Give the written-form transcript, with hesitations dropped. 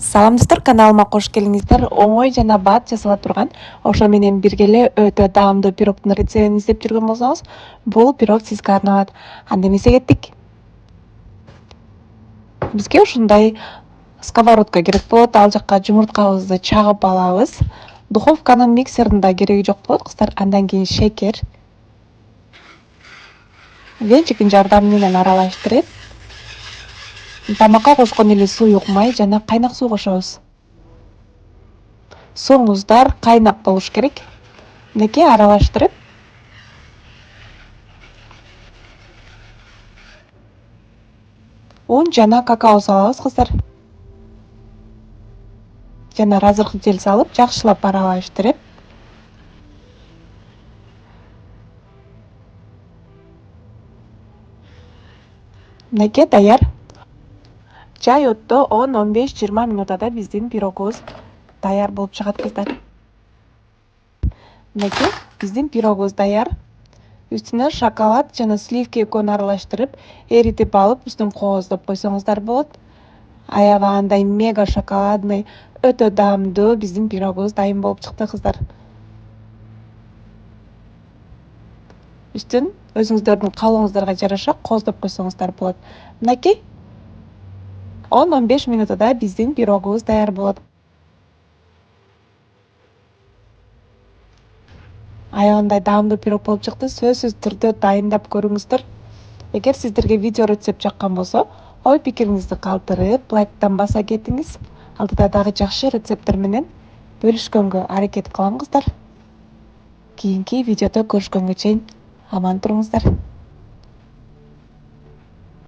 Салам достор, каналыма кош келиңиздер. Оңой жана бат жасала турган ошо менен биргеле өтө даамдуу пирогдун рецептин издеп жүргөн болсоңуз, бул пирог сизге арналат. Анда эмесе кеттик. Бизге ушундай сковородка керек болот. Ал жакка жумурткабызды чагып алабыз. Духовканын миксердин да кереги жок болот кыздар. Андан кийин шекер, венчиктин жардамы менен аралаштырып, тамакка кошкон эле суюк май жана кайнак суу кошобуз. Суңуздар кайнак болуш керек. Мынакей аралаштырып, un жана какао салабыз кыздар. Жана разыркы жел салып, жакшылап аралаштырып, мынакей даяр. Жай отто 10-15-20 минутада биздин пирогубуз даяр болуп чыгат кыздар. Мынакей биздин пирогубуз даяр. Үстүнө шоколад жана сливки экөөнү аралаштырып, эритип алып, үстүн кооздоп койсоңуздар болот. Аябагандай мега шоколадный, өтө даамдуу биздин пирогубуз дайым болуп чыкты кыздар. Үстүн өзүңүздөрдүн каалооңуздарга жараша кооздоп койсоңуздар болот. Мынакей 10-15 минутада биздин пирогубуз даяр болот. Аябагандай даамдуу пирог болуп чыкты. Сөзсүз түрдө дайындап көрүңүздөр. Эгер сиздерге видео рецепт жаккан болсо, ой пикириңизди калтырып, лайктан баса кетиңиз. Алдыда дагы жакшы рецепттер менен бөлүшкөнгө аракет кылам кыздар. Кийинки видеодо көрүшкөнгө чейин аман туруңуздар.